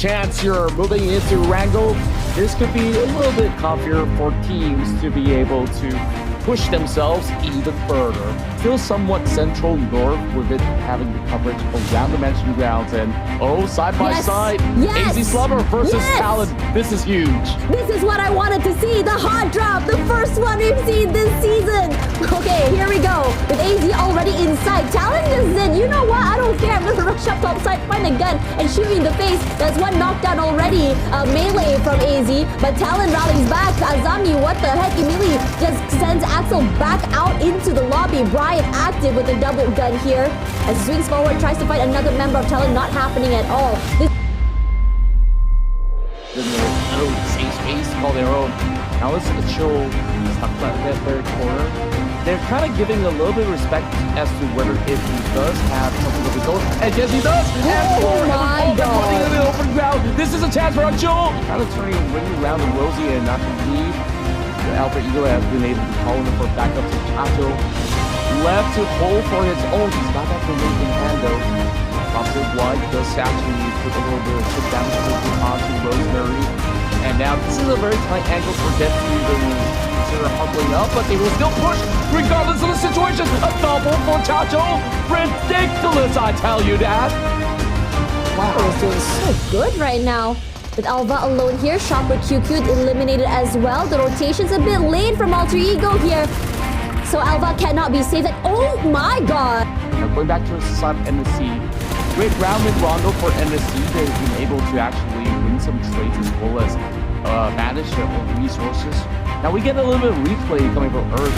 chance you're moving into Wrangle, this could be a little bit comfier for teams to be able to push themselves even further. Still somewhat central north with it having the coverage around the mentioned grounds, and side by side, AZ Slumber versus Talon. This is huge. This is what I wanted to see, the hot drop, the first one we've seen this season. Okay, here we go. With AZ already inside, Talon just said, you know what, I don't care, I'm gonna rush up topside, find a gun, and shoot me in the face. There's one knockdown already, melee from AZ, but Talon rallies back. Azami, what the heck, immediately just sends Axel back out into the lobby. Brian active with a double gun here. As he swings forward, tries to fight another member of Talon, not happening at all. Little safe space to call their own. Now it's a chill stuck in that third corner. They're kind of giving a little bit of respect as to whether if he does have something of his own. And yes, he does! Oh my God! Putting in the open ground. This is a chance for a chill! Kind of turning ring around to Rosie and not to leave. Alfred Eagle has been able to call him for backup to Chacho. Left to hold for his own. He's got that grenade in hand though. Drops it wide, does actually put a little bit of chip damage onto Rosemary. And now this is a very tight angle for them to even consider humbling up, but they will still push regardless of the situation. A double for Chacho. Ridiculous, I tell you, Dad. Wow, he's doing so good right now. With Alva alone here, Shopper QQ eliminated as well. The rotation's a bit late from Alter Ego here. So Alva cannot be saved. Oh my God! Now going back to the side of NSC. Great round with Rondo for NSC. They've been able to actually win some trades as well as manage their own resources. Now we get a little bit of replay coming from Earth.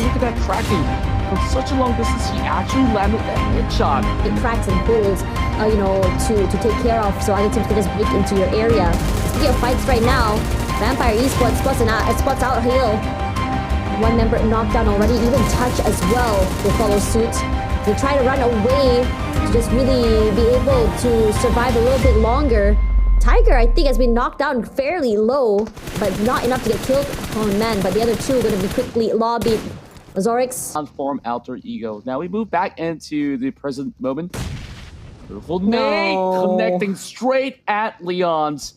Look at that tracking. From such a long distance, he actually landed that headshot. It cracks and pulls, to take care of, so other teams can just break into your area. Speaking of fights right now, Vampire Esports spots out Hale. One member knocked down already, even Touch as well will follow suit. They try to run away to just really be able to survive a little bit longer. Tiger, I think, has been knocked down fairly low, but not enough to get killed. Oh man, but the other two are going to be quickly lobbied. Zorix. Transform Alter Ego. Now we move back into the present moment. Beautiful nade connecting straight at Leon's.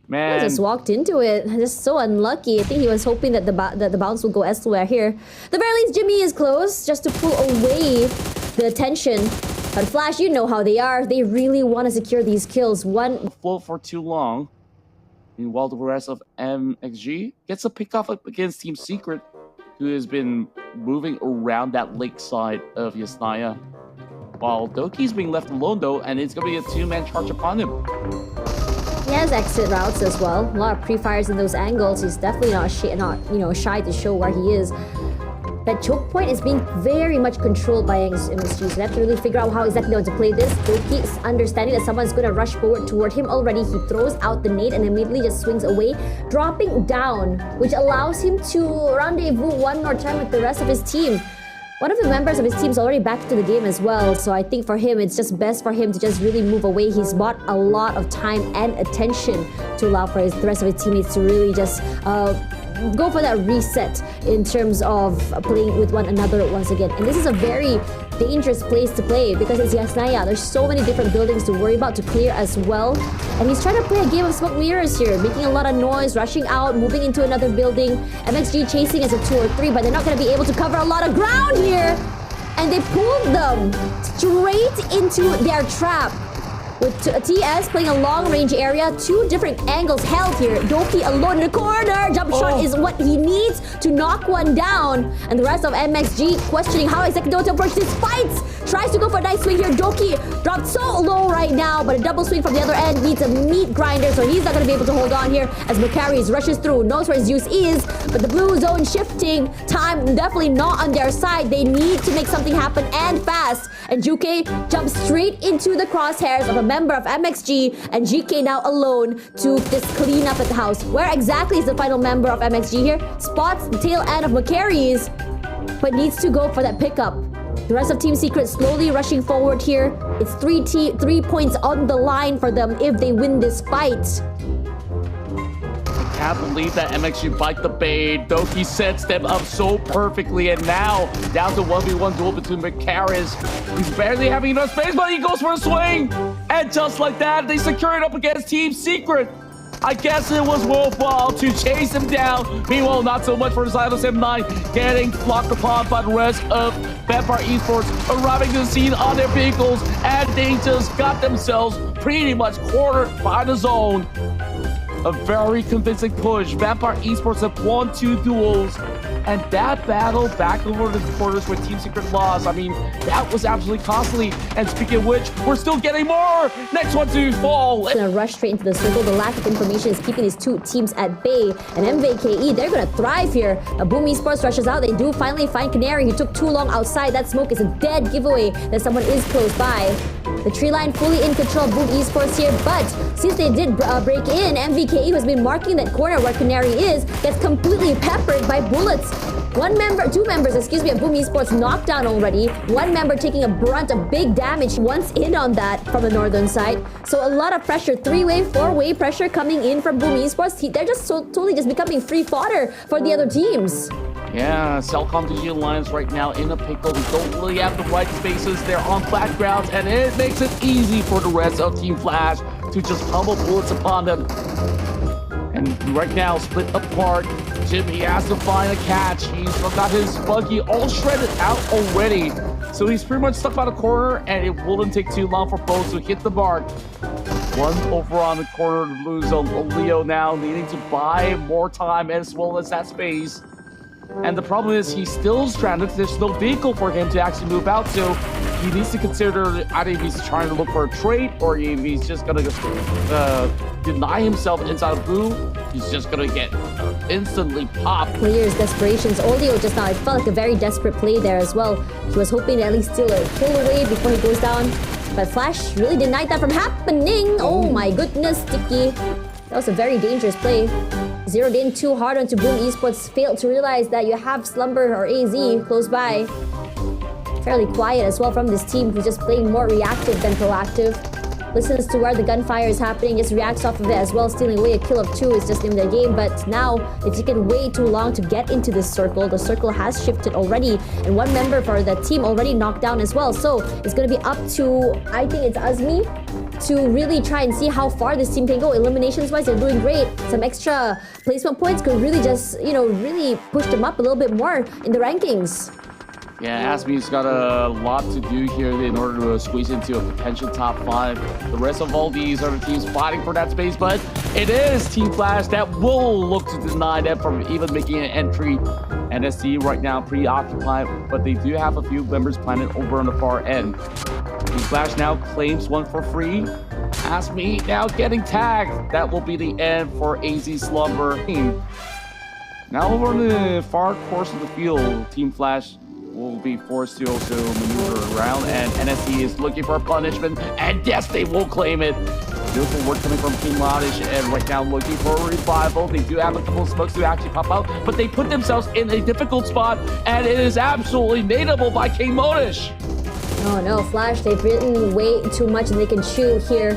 Man. He just walked into it. Just so unlucky. I think he was hoping that the bounce would go elsewhere here. The very least, Jimmy is close just to pull away the attention. But Flash, you know how they are. They really want to secure these kills. One float for too long. Meanwhile, the rest of MXG gets a pick off against Team Secret, who has been moving around that lakeside of Yasnaya. While Doki's being left alone though, and it's gonna be a two-man charge upon him. He has exit routes as well. A lot of pre-fires in those angles. He's definitely not shy to show where he is. That choke point is being very much controlled by MSG, so they have to really figure out how exactly they want to play this. Doki is understanding that someone's going to rush forward toward him already. He throws out the nade and immediately just swings away, dropping down, which allows him to rendezvous one more time with the rest of his team. One of the members of his team is already back to the game as well, so I think for him, it's just best for him to just really move away. He's bought a lot of time and attention to allow for the rest of his teammates to really just go for that reset in terms of playing with one another once again. And this is a very dangerous place to play because it's Yasnaya. There's so many different buildings to worry about, to clear as well. And he's trying to play a game of smoke mirrors here, making a lot of noise, rushing out, moving into another building. MXG chasing as a 2 or 3, but they're not going to be able to cover a lot of ground here. And they pulled them straight into their trap. With TS playing a long-range area, 2 different angles held here. Doki alone in the corner. Jump shot is what he needs to knock one down. And the rest of MXG questioning how exactly to approach these fights. Tries to go for a nice swing here. Doki dropped so low right now, but a double swing from the other end needs a meat grinder, so he's not going to be able to hold on here as Macarius rushes through, knows where his use is, but the blue zone shifting. Time definitely not on their side. They need to make something happen and fast. And Juke jumps straight into the crosshairs of a member of MXG, and GK now alone to just clean up at the house. Where exactly is the final member of MXG here? Spots the tail end of Macarius, but needs to go for that pickup. The rest of Team Secret slowly rushing forward here. It's 3 points on the line for them if they win this fight. can't believe that MX bite the bait. Doki sets them up so perfectly, and now down to 1v1 duel between Macaris. He's barely having enough space, but he goes for a swing. And just like that, they secure it up against Team Secret. I guess it was wonderfull to chase him down. Meanwhile, not so much for the side of M9, getting blocked upon by the rest of Vampire Esports, arriving to the scene on their vehicles, and they just got themselves pretty much cornered by the zone. A very convincing push. Vampire Esports have won 2 duels, and that battle back over the quarters where Team Secret lost, I mean, that was absolutely costly. And speaking of which, we're still getting more. Next one to fall. Gonna rush straight into the circle. The lack of information is keeping these 2 teams at bay. And MVKE, they're gonna thrive here. Boom Esports rushes out. They do finally find Canary. He took too long outside. That smoke is a dead giveaway that someone is close by. The tree line fully in control of Boom Esports here, but since they did break in, MVKE, who's been marking that corner where Canary is, gets completely peppered by bullets. 2 members, excuse me, of Boom Esports knocked down already. 1 member taking a brunt of big damage once in on that from the northern side. So a lot of pressure, 3-way, 4-way pressure coming in from Boom Esports. They're just totally just becoming free fodder for the other teams. Yeah, Cellcom DG Alliance right now in a pickle. They don't really have the right spaces. They're on flat grounds, and it makes it easy for the rest of Team Flash to just pummel bullets upon them. And right now, split apart. Jimmy has to find a catch. He's got his buggy all shredded out already. So he's pretty much stuck by the corner, and it wouldn't take too long for both to hit the mark. 1 over on the corner of the blue zone. Leo now needing to buy more time as well as that space. And the problem is he's still stranded. There's no vehicle for him to actually move out to. He needs to consider either if he's trying to look for a trade or if he's just going to deny himself inside of blue. He's just going to get instantly popped. Players' desperations. Olio just now, it felt like a very desperate play there as well. He was hoping to at least steal a kill away before he goes down. But Flash really denied that from happening. Oh my goodness, Sticky. That was a very dangerous play. Zeroed in too hard onto Boom Esports, failed to realize that you have Slumber or AZ close by. Fairly quiet as well from this team who's just playing more reactive than proactive. Listens to where the gunfire is happening, just reacts off of it as well, stealing away a kill of 2 is just in the game. But now, if you can wait too long to get into this circle, the circle has shifted already, and 1 member for the team already knocked down as well. So it's going to be up to, I think it's Azmi, to really try and see how far this team can go. Eliminations wise, they're doing great. Some extra placement points could really just, really push them up a little bit more in the rankings. Yeah, Asmi's got a lot to do here in order to squeeze into a potential top 5. The rest of all these other teams fighting for that space, but it is Team Flash that will look to deny them from even making an entry. NSC right now preoccupied, but they do have a few members planted over on the far end. Team Flash now claims 1 for free. Asmi now getting tagged. That will be the end for AZ Slumber. Now over on the far course of the field, Team Flash will be forced to also maneuver around, and NSC is looking for a punishment, and yes, they will claim it. Beautiful work coming from King Lodish, and right now looking for a revival. They do have a couple of smokes to actually pop out, but they put themselves in a difficult spot, and it is absolutely nadeable by King Modish. Oh no, Flash, they've written way too much and they can chew here.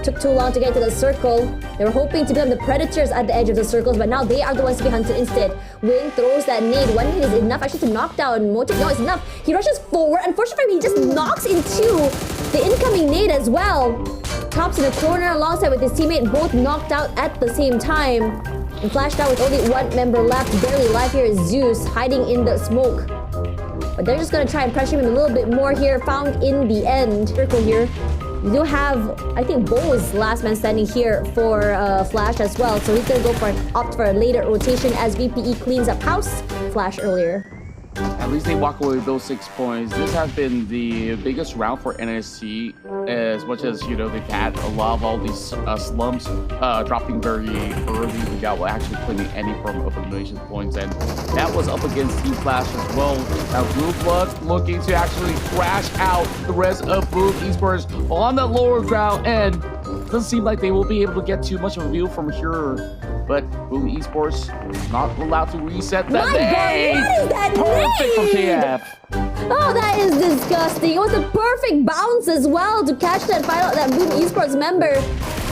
Took too long to get to the circle. They were hoping to become the predators at the edge of the circles, but now they are the ones to be hunted instead. Wing throws that nade. 1 nade is enough actually to knock down Motive. No, it's enough. He rushes forward. Unfortunately for him, he just knocks into the incoming nade as well. Tops in the corner alongside with his teammate, both knocked out at the same time. And Flash now with only 1 member left, barely alive here is Zeus, hiding in the smoke. But they're just going to try and pressure him a little bit more here, found in the end. Circle here. You do have, I think, Bo's last man standing here for Flash as well. So he's going to go for opt for a later rotation as VPE cleans up house. Flash earlier. At least they walk away with those 6 points. This has been the biggest round for NSC, as much as, they've had a lot of all these slumps dropping very early without actually claiming any form of elimination points. And that was up against Team Flash as well. Now, Blue Blood looking to actually crash out the rest of Blue Esports on the lower ground, and it doesn't seem like they will be able to get too much of a view from here. but Boom Esports not allowed to reset that. My God, what is that Perfect from nade? KF. Oh, that is disgusting. It was a perfect bounce as well to catch that Boom Esports member.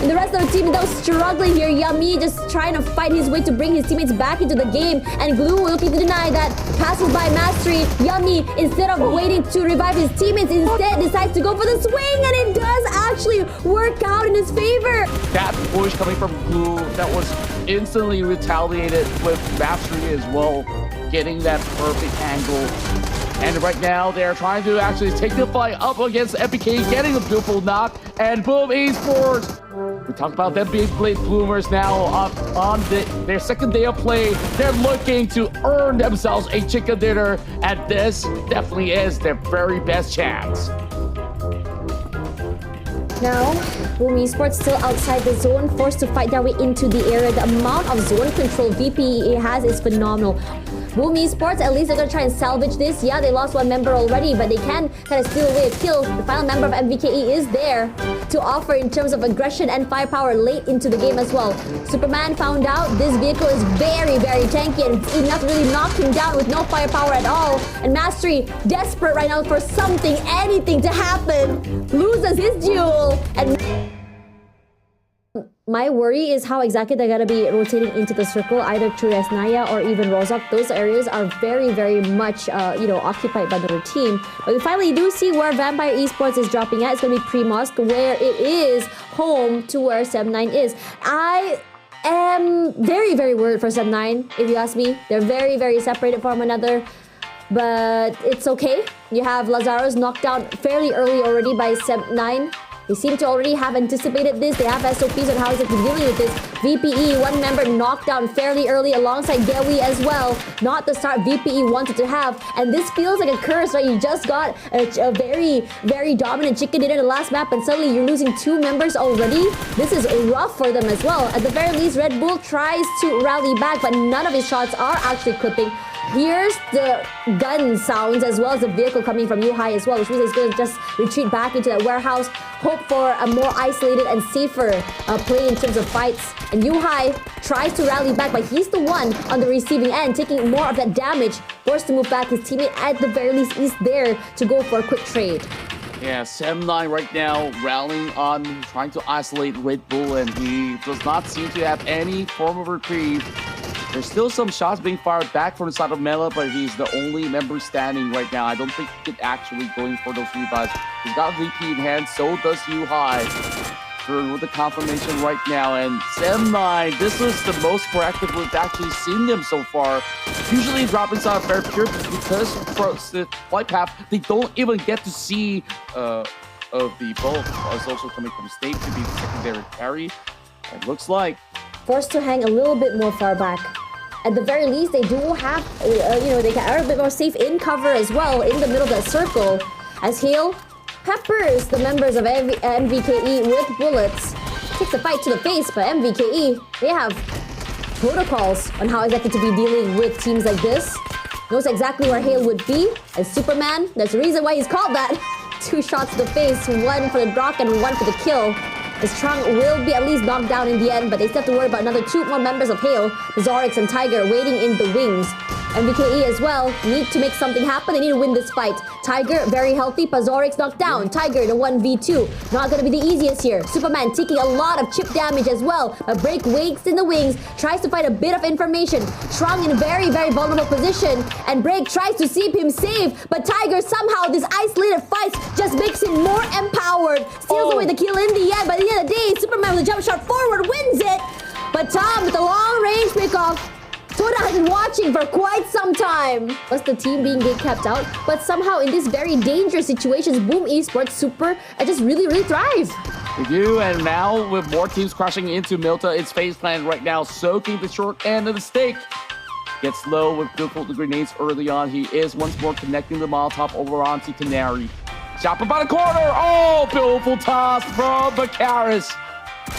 And the rest of the team, that was struggling here. Yummy just trying to fight his way to bring his teammates back into the game. And Glue looking to deny that. Passes by Mastery. Yummy, instead of waiting to revive his teammates, instead decides to go for the swing. And it does actually work out in his favor. That push coming from Glue, that was instantly retaliated with Mastery as well, getting that perfect angle. And right now, they're trying to actually take the fight up against MPK, getting the beautiful knock, and Boom Esports. We talk about them being Blade Bloomers now on their second day of play. They're looking to earn themselves a chicken dinner, and this definitely is their very best chance. Now, Boom Esports still outside the zone, forced to fight their way into the area. The amount of zone control VPE has is phenomenal. Boom Esports, at least they're gonna try and salvage this. Yeah, they lost one member already, but they can kind of steal away a kill. The final member of MVKE is there to offer in terms of aggression and firepower late into the game as well. Superman found out this vehicle is very, very tanky and it's enough to really knock him down with no firepower at all. And Mastery, desperate right now for something, anything to happen, loses his duel. And my worry is how exactly they're going to be rotating into the circle, either through Resnaya or even Rozok. Those areas are very, very much, occupied by the team. But we finally do see where Vampire Esports is dropping at. It's going to be Pre-Mosque, where it is home to where Sem9 is. I am very, very worried for Sem9, if you ask me. They're very, very separated from one another. But it's okay. You have Lazarus knocked down fairly early already by Sem9. They seem to already have anticipated this. They have SOPs on how they're dealing with this. VPE, one member knocked down fairly early alongside Gewi as well. Not the start VPE wanted to have. And this feels like a curse, right? You just got a very, very dominant chicken dinner in the last map and suddenly you're losing two members already. This is rough for them as well. At the very least, Red Bull tries to rally back, but none of his shots are actually clipping. Here's the gun sounds as well as the vehicle coming from Yuhai as well, which means he's going to just retreat back into that warehouse, hope for a more isolated and safer play in terms of fights. And Yuhai tries to rally back, but he's the one on the receiving end, taking more of that damage, forced to move back. His teammate at the very least is there to go for a quick trade. Yeah, Sem9 right now rallying on, trying to isolate Red Bull, and he does not seem to have any form of reprieve. There's still some shots being fired back from the side of Mela, but he's the only member standing right now. I don't think he could actually going for those revives. He's got VP in hand, so does Yuhai. For the confirmation right now, and Sem9, this was the most proactive we've actually seen them so far. Usually drop inside of Fair Pure because for the flight path, they don't even get to see of the bulk. Is also coming from State to be the secondary carry. It looks like forced to hang a little bit more far back. At the very least, they do have, they are a bit more safe in cover as well in the middle of that circle. As Hale peppers the members of MVKE with bullets. Takes the fight to the face, but MVKE, they have protocols on how exactly to be dealing with teams like this. Knows exactly where Hale would be. As Superman, there's a reason why he's called that. 2 shots to the face, 1 for the block and 1 for the kill. As Trung will be at least knocked down in the end, but they still have to worry about another 2 more members of Hale, Zorix and Tiger, waiting in the wings. MVKE as well need to make something happen. They need to win this fight. Tiger, very healthy. Pazorix knocked down. Tiger in a 1v2. Not going to be the easiest here. Superman taking a lot of chip damage as well. A break waits in the wings. Tries to find a bit of information. Trung in a very, very vulnerable position. And Break tries to see him safe. But Tiger somehow, this isolated fight just makes him more empowered. Steals away the kill in the end. But at the end of the day, Superman with a jump shot forward wins it. But Tom with the long range pickoff. Toda has been watching for quite some time. Was the team being kept out? But somehow in these very dangerous situations, Boom Esports Super just really, really thrive. They do, and now with more teams crashing into Milta, it's FaZe Clan right now soaking the short end of the stake. Gets low with beautiful the grenades early on. He is once more connecting the Molotov over onto Canary. Shot by the corner. Oh, beautiful toss from Bakaris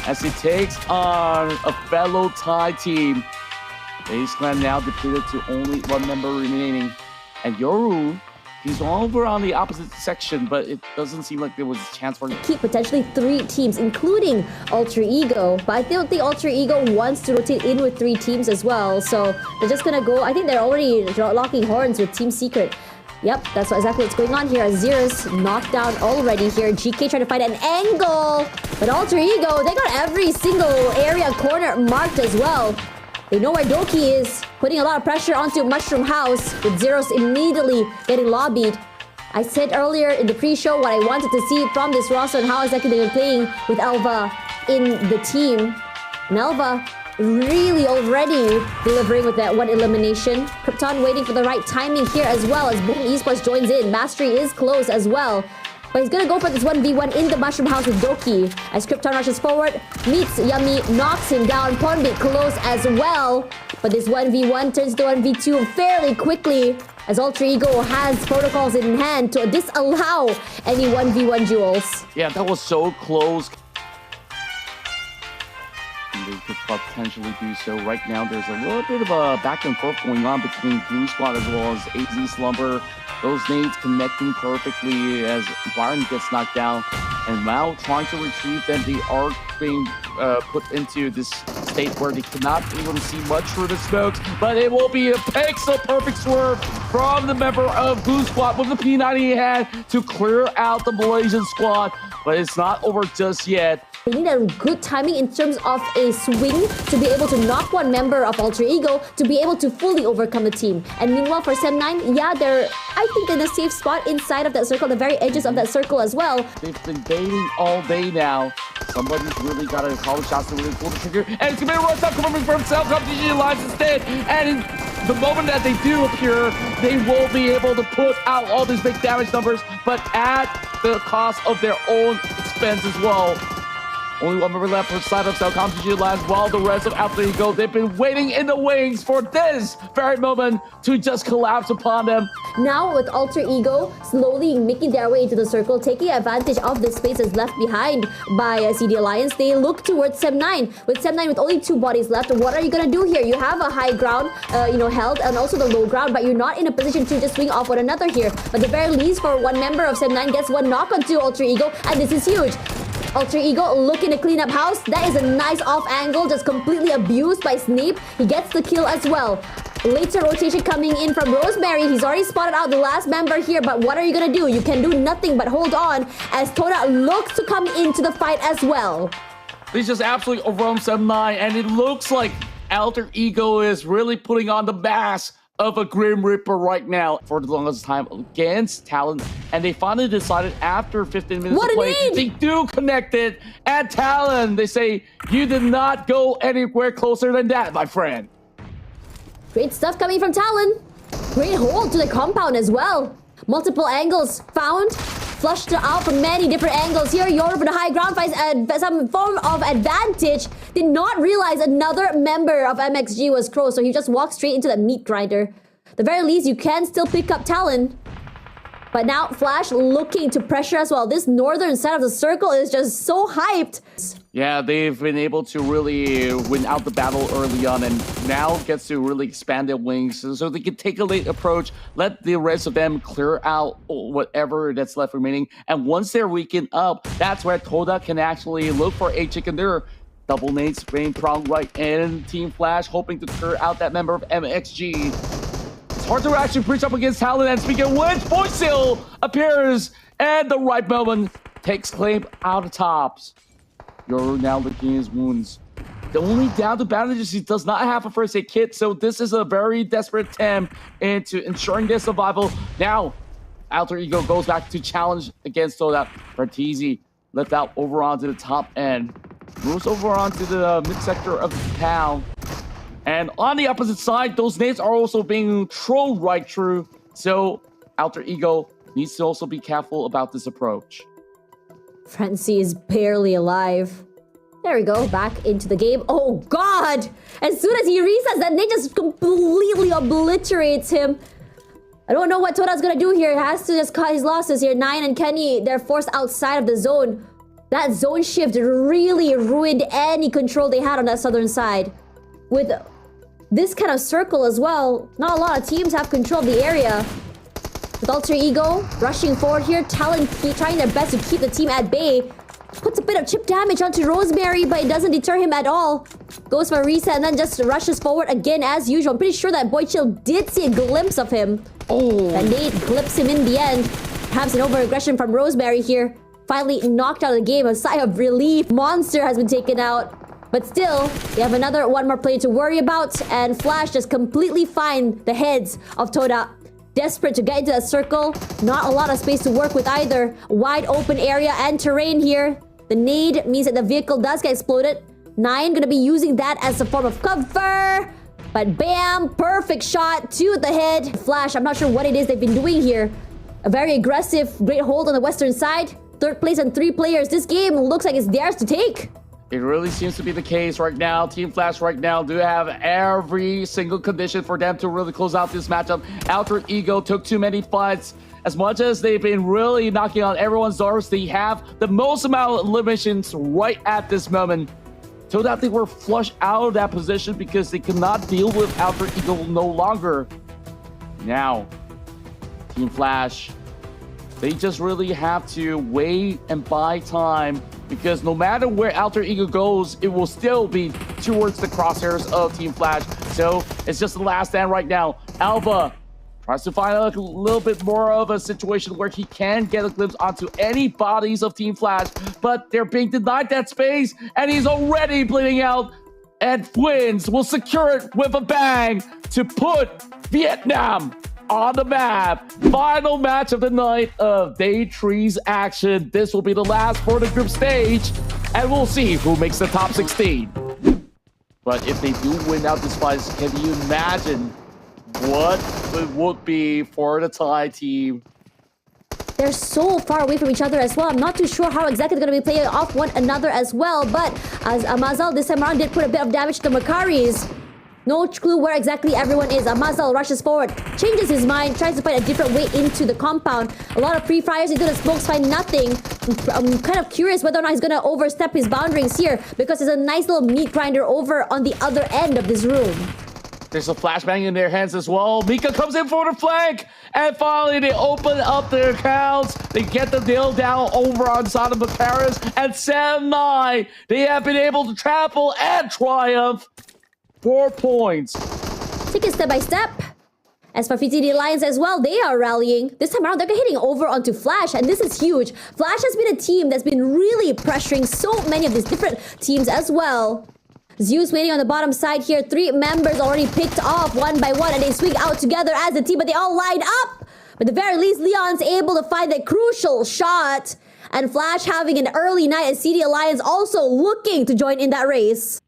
as he takes on a fellow Thai team. FaZe Clan now depleted to only 1 member remaining. And Yoru He's over on the opposite section, but it doesn't seem like there was a chance for him. Keep potentially 3 teams, including Alter Ego. But I don't think Alter Ego wants to rotate in with 3 teams as well. So they're just gonna go. I think they're already locking horns with Team Secret. Yep, that's exactly what's going on here. Azir's knocked down already here. GK trying to find an angle. But Alter Ego, they got every single area corner marked as well. They know where Doki is, putting a lot of pressure onto Mushroom House, with Zeros immediately getting lobbied. I said earlier in the pre-show what I wanted to see from this roster and how exactly they were playing with Elva in the team. And Elva really already delivering with that one elimination. Krypton waiting for the right timing here as well as Boom Esports joins in. Mastery is close as well. But he's gonna go for this 1v1 in the Mushroom House with Doki. As Krypton rushes forward, meets Yummy, knocks him down. Ponbit close as well. But this 1v1 turns to 1v2 fairly quickly as Alter Ego has protocols in hand to disallow any 1v1 duels. Yeah, that was so close. They could potentially do so. Right now, there's a little bit of a back and forth going on between Blue Squad as well as AZ Slumber. Those nades connecting perfectly as Byron gets knocked down. And now trying to retrieve them, they are being put into this state where they cannot even see much through the smokes. But it will be a pixel perfect swerve from the member of Blue Squad with the P90 in hand to clear out the Malaysian squad. But it's not over just yet. They need a good timing in terms of a swing to be able to knock one member of Alter Ego to be able to fully overcome the team. And meanwhile for Sem9, yeah, they're, I think, in a safe spot inside of that circle, the very edges of that circle as well. They've been baiting all day now. Somebody's really got to call the shots to really pull the trigger. And it's going to be a rush up coming from Cell Competition Alliance instead. And in the moment that they do appear, they will be able to put out all these big damage numbers, but at the cost of their own expense as well. Only one member left for side of Cell Competition Alliance, while the rest of Alter Ego, they've been waiting in the wings for this very moment to just collapse upon them. Now with Alter Ego slowly making their way into the circle, taking advantage of the spaces left behind by CD Alliance, they look towards Sem9. With Sem9 with only 2 bodies left, what are you gonna do here? You have a high ground, held, and also the low ground, but you're not in a position to just swing off one another here. But at the very least, for one member of Sem9 gets one knock onto Alter Ego, and this is huge. Alter Ego looking to clean up house. That is a nice off angle, just completely abused by Snape. He gets the kill as well. Later rotation coming in from Rosemary. He's already spotted out the last member here, but what are you gonna do? You can do nothing but hold on as Toda looks to come into the fight as well. He's just absolutely overwhelmed Sem9, and it looks like Alter Ego is really putting on the mask of a Grim Reaper right now for the longest time against Talon. And they finally decided after 15 minutes of play, they do connect it. And Talon, they say, you did not go anywhere closer than that, my friend. Great stuff coming from Talon. Great hold to the compound as well. Multiple angles found. Flushed out from many different angles. Here, Europe in the high ground finds some form of advantage. Did not realize another member of MXG was Crow, so he just walked straight into that meat grinder. At the very least, you can still pick up Talon. But now, Flash looking to pressure as well. This northern side of the circle is just so hyped. Yeah, they've been able to really win out the battle early on and now gets to really expand their wings so they can take a late approach, let the rest of them clear out whatever that's left remaining. And once they're weakened up, that's where Toda can actually look for a chicken dinner. Double nades, rain prong right in. Team Flash hoping to clear out that member of MXG. It's hard to actually breach up against Talon, and speaking of which, Boysil appears at the right moment, takes claim out of tops. You're now licking his wounds. The only down to bandages, he does not have a first aid kit, so this is a very desperate attempt into ensuring their survival. Now, Alter Ego goes back to challenge against Toda. Bertizzi left out over onto the top end. Moves over onto the mid-sector of the town. And on the opposite side, those nades are also being trolled right through. So, Alter Ego needs to also be careful about this approach. Frenzy is barely alive. There we go, back into the game. Oh god! As soon as he resets, that nade just completely obliterates him. I don't know what Toda's gonna do here. He has to just cut his losses here. Nine and Kenny, they're forced outside of the zone. That zone shift really ruined any control they had on that southern side. With this kind of circle as well, not a lot of teams have control of the area. with Alter Ego rushing forward here, Talon trying their best to keep the team at bay. Puts a bit of chip damage onto Rosemary, but it doesn't deter him at all. Goes for a reset and then just rushes forward again as usual. I'm pretty sure that Boy Chill did see a glimpse of him. That nade clips him in the end. Perhaps an over-aggression from Rosemary here. Finally knocked out of the game. A sigh of relief. Monster has been taken out. But still, we have one more player to worry about. And Flash just completely find the heads of Toda. Desperate to get into that circle. Not a lot of space to work with either. Wide open area and terrain here. The nade means that the vehicle does get exploded. Nine gonna be using that as a form of cover. But bam, perfect shot to the head. Flash, I'm not sure what it is they've been doing here. A very aggressive, great hold on the western side. Third place and 3 players. This game looks like it's theirs to take. It really seems to be the case right now. Team Flash right now do have every single condition for them to really close out this matchup. Alter Ego took too many fights. As much as they've been really knocking on everyone's doors, they have the most amount of eliminations right at this moment. So that they were flushed out of that position because they could not deal with Alter Ego no longer. Now, Team Flash, they just really have to wait and buy time, because no matter where Alter Ego goes, it will still be towards the crosshairs of Team Flash. So it's just the last stand right now. Alpha tries to find a little bit more of a situation where he can get a glimpse onto any bodies of Team Flash, but they're being denied that space, and he's already bleeding out. And Twins will secure it with a bang to put Vietnam on the map. Final match of the night of Day 3's action. This will be the last for the group stage, and we'll see who makes the top 16. But if they do win out this fight, can you imagine what it would be for the Thai team? They're so far away from each other as well. I'm not too sure how exactly they're going to be playing off one another as well. But as Amazal this time around did put a bit of damage to Makaris. No clue where exactly everyone is. Amazal rushes forward, changes his mind, tries to find a different way into the compound. A lot of pre-fires into the smokes, find nothing. I'm kind of curious whether or not he's going to overstep his boundaries here, because there's a nice little meat grinder over on the other end of this room. There's a flashbang in their hands as well. Mika comes in for the flank, and finally they open up their accounts. They get the deal down over on side of Macaris, and 7-9. They have been able to travel and triumph. 4 points. Take it step by step. As for FTD Lions as well, they are rallying. This time around, they're hitting over onto Flash, and this is huge. Flash has been a team that's been really pressuring so many of these different teams as well. Zeus waiting on the bottom side here. 3 members already picked off one by one, and they swing out together as a team, but they all line up. But at the very least, Leon's able to find that crucial shot. And Flash having an early night as CD Alliance also looking to join in that race.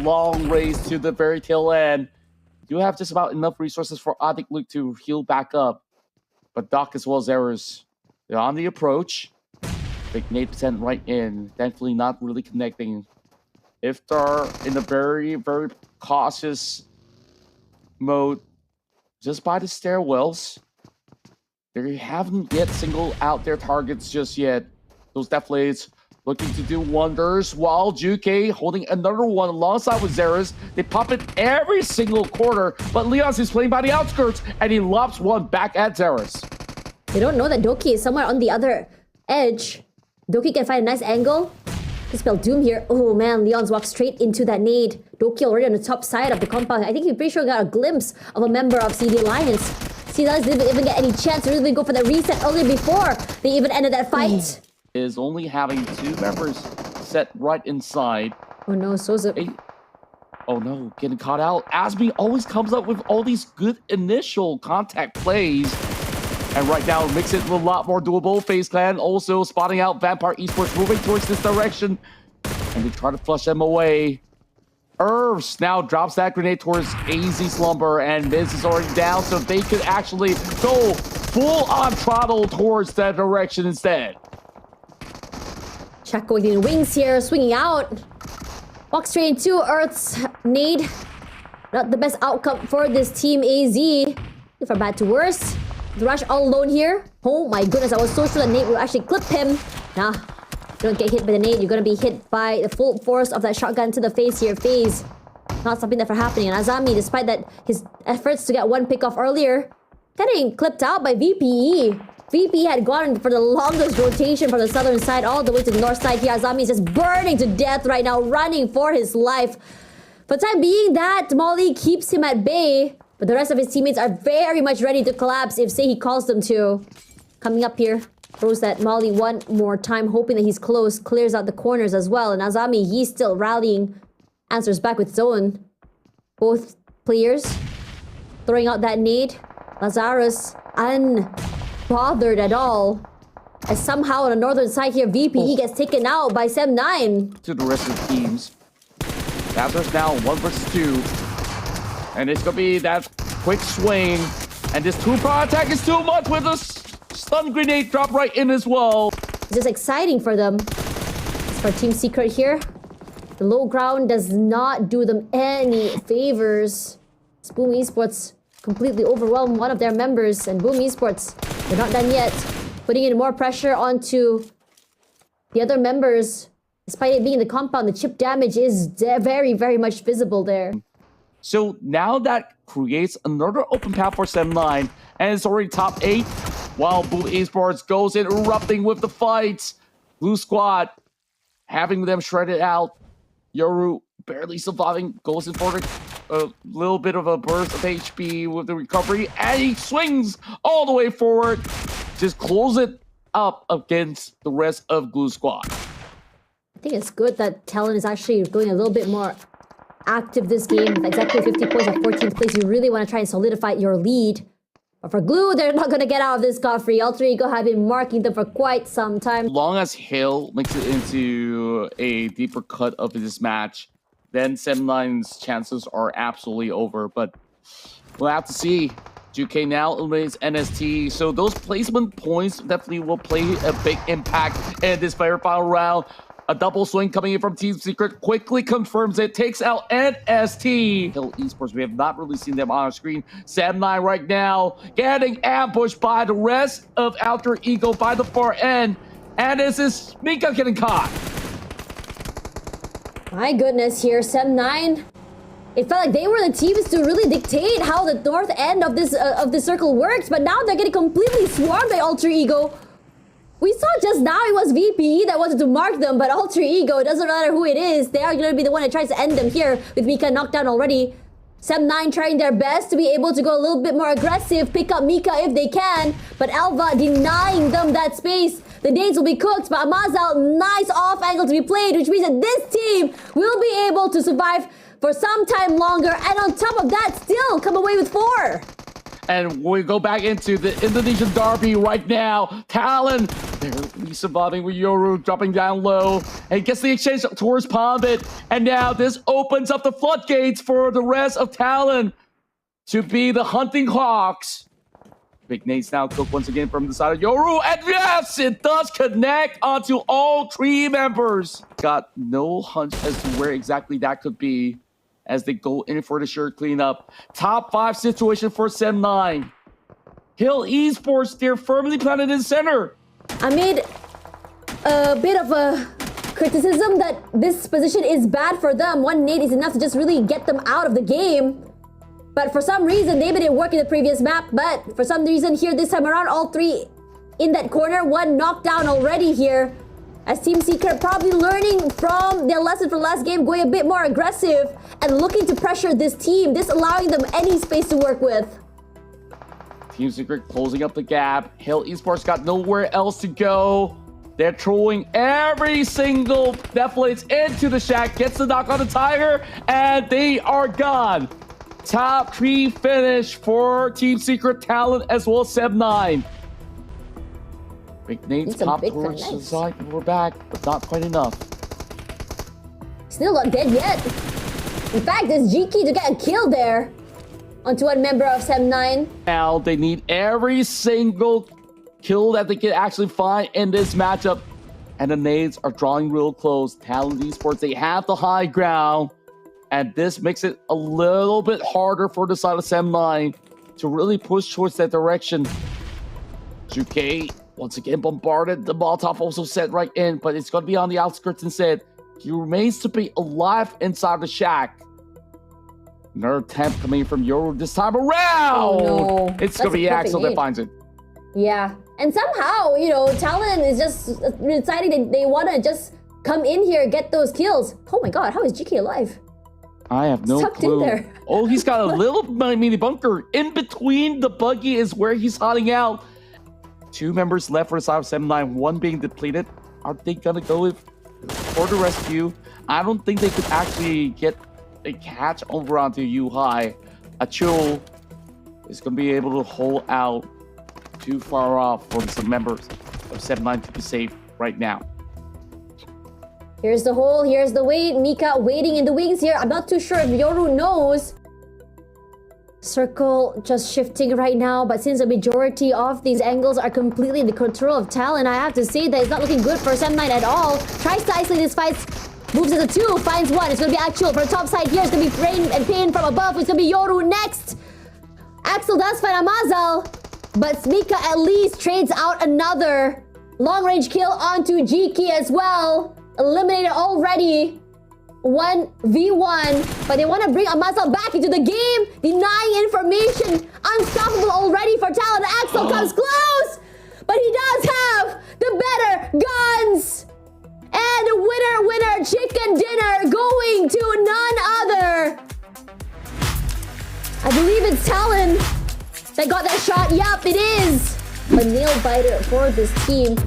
Long race to the very tail end. You have just about enough resources for Adik Luke to heal back up. But Doc as well as Errors, they're on the approach. Big 8% right in. Thankfully not really connecting. If they're in a very, very cautious mode, just by the stairwells, they haven't yet singled out their targets just yet. Those Death Blades looking to do wonders, while Juke holding another one alongside with Zeros. They pop it every single quarter, but Leons is playing by the outskirts, and he lops one back at Zeros. They don't know that Doki is somewhere on the other edge. Doki can find a nice angle to spell doom here. Oh man, Leons walks straight into that nade. Doki already on the top side of the compound. I think he's pretty sure got a glimpse of a member of CD Alliance. CD Alliance didn't even get any chance to really go for the reset earlier before they even ended that fight. Is only having 2 members set right inside. Oh no, Soza. Oh no, getting caught out. Asby always comes up with all these good initial contact plays. And right now, makes it a lot more doable. FaZe Clan also spotting out Vampire Esports moving towards this direction. And they try to flush them away. Irvs now drops that grenade towards AZ Slumber, and Miz is already down, so they could actually go full on throttle towards that direction instead. Check going in wings here, swinging out. Walks straight into Earth's nade. Not the best outcome for this team AZ. From bad to worse. The Rush all alone here. Oh my goodness, I was so sure that nade would actually clip him. Nah, don't get hit by the nade. You're gonna be hit by the full force of that shotgun to the face here. FaZe not something that for happening. And Azami, despite that his efforts to get one pick off earlier, Getting clipped out by VPE. VPE had gone for the longest rotation from the southern side all the way to the north side here. Azami is just burning to death right now, running for his life. For the time being, that Molly keeps him at bay, but the rest of his teammates are very much ready to collapse if, say, he calls them to. Coming up here, throws that Molly one more time, hoping that he's close, clears out the corners as well. And Azami, he's still rallying, answers back with zone. Both players throwing out that nade. Lazarus unbothered at all. As somehow on the northern side here, VPE gets taken out by Sem9. To the rest of the teams. Lazarus now 1 versus 2. And it's going to be that quick swing. And this 2-power attack is too much with a stun grenade drop right in as well. This is exciting for them. As for Team Secret here, the low ground does not do them any favors. Boom Esports completely overwhelmed one of their members, and Boom Esports, they're not done yet. Putting in more pressure onto the other members. Despite it being in the compound, the chip damage is very, very much visible there. So now that creates another open path for Sem9, and it's already top 8, while Boom Esports goes in erupting with the fights. Blue Squad having them shredded out. Yoru barely surviving, goes in for a little bit of a burst of HP with the recovery, and he swings all the way forward. Just close it up against the rest of Blue Squad. I think it's good that Talon is actually going a little bit more active this game. With exactly 50 points at 14th place, you really want to try and solidify your lead. But for Glue, they're not going to get out of this scot-free. Alter Ego have been marking them for quite some time. As long as Hill makes it into a deeper cut of this match, then Sem9's chances are absolutely over. But we'll have to see. Juke now eliminates NST, so those placement points definitely will play a big impact in this final round. A double swing coming in from Team Secret quickly confirms it, takes out NST. Hill Esports, we have not really seen them on our screen. Sem9 right now getting ambushed by the rest of Alter Ego by the far end. And this is Mika getting caught. My goodness, here, Sem9. It felt like they were the teams to really dictate how the north end of this circle works, but now they're getting completely swarmed by Alter Ego. We saw just now it was VPE that wanted to mark them, but Alter Ego, it doesn't matter who it is. They are going to be the one that tries to end them here with Mika knocked down already. Sem9 trying their best to be able to go a little bit more aggressive, pick up Mika if they can, but Alva denying them that space. The nades will be cooked, but Amazal, nice off angle to be played, which means that this team will be able to survive for some time longer, and on top of that, still come away with 4. And we go back into the Indonesian derby right now. Talon barely surviving with Yoru dropping down low. And gets the exchange towards Pombit. And now this opens up the floodgates for the rest of Talon to be the Hunting Hawks. Big nades now cooked once again from the side of Yoru. And yes, it does connect onto all 3 members. Got no hunch as to where exactly that could be as they go in for the shirt cleanup. Top 5 situation for Sem9. Hill Esports, they're firmly planted in center. I made a bit of a criticism that this position is bad for them. 1 nade is enough to just really get them out of the game. But for some reason, maybe it didn't work in the previous map. But for some reason here this time around, all 3 in that corner. 1 knockdown already here. As Team Secret probably learning from their lesson from last game, going a bit more aggressive and looking to pressure this team, this allowing them any space to work with. Team Secret closing up the gap. Hill Esports got nowhere else to go. They're throwing every single Deathblades into the shack, gets the knock on the Tiger, and they are gone. Top 3 finish for Team Secret Talon as well as Sem9. Big nades top towards the side, and we're back, but not quite enough. Still not dead yet. In fact, it's G-Key to get a kill there onto one member of Sem9. Now they need every single kill that they can actually find in this matchup. And the nades are drawing real close. Talon Esports, they have the high ground. And this makes it a little bit harder for the side of Sem9 to really push towards that direction. Juke once again bombarded. The Molotov also set right in, but it's going to be on the outskirts instead. He remains to be alive inside the shack. Another attempt coming from Yoru this time around. Oh, no. It's going to be Axel that finds it. Yeah. And somehow, Talon is just deciding that they want to just come in here and get those kills. Oh my god, how is GK alive? I have no Tucked clue. in there. Oh, he's got a little mini bunker. In between the buggy is where he's hiding out. 2 members left for the side of 7-9, 1 being depleted. Are they going to go for the rescue? I don't think they could actually get a catch over onto Yu-Hai. Achul is going to be able to hold out too far off for some members of 7-9 to be safe right now. Here's the hole, here's the wait. Mika waiting in the wings here. I'm not too sure if Yoru knows. Circle just shifting right now, but since the majority of these angles are completely in the control of Talon, I have to say that it's not looking good for 7-9 at all. Tries to isolate his fights, moves as a 2, finds 1. It's going to be Axel for the top side here. It's going to be Rain and Pain from above. It's going to be Yoru next. Axel does find Amazal, but Mika at least trades out another long-range kill onto GK as well. Eliminated already. 1v1, but they want to bring Amazal back into the game, denying information. Unstoppable already for Talon. Axel comes close, but he does have the better guns. And winner, chicken dinner going to none other. I believe it's Talon that got that shot. Yup, it is. A nail biter for this team.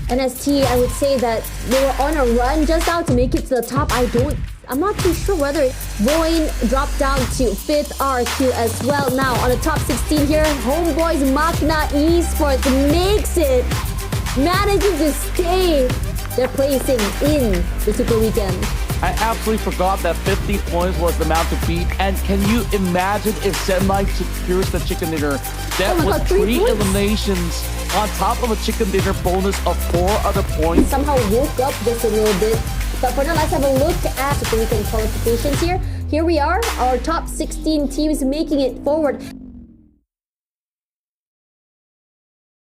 NST, I would say that they were on a run just now to make it to the top. I'm not too sure whether Boyne dropped down to 5th RQ as well. Now on the top 16 here, Homeboys Machna Esports makes it, managing to stay their placing in the Super Weekend. I absolutely forgot that 50 points was the amount to beat. And can you imagine if 7-9 secures the chicken dinner? That was 3 eliminations on top of a chicken dinner bonus of 4 other points. Somehow woke up just a little bit. But for now, let's have a look at Super Weekend qualifications here. Here we are, our top 16 teams making it forward.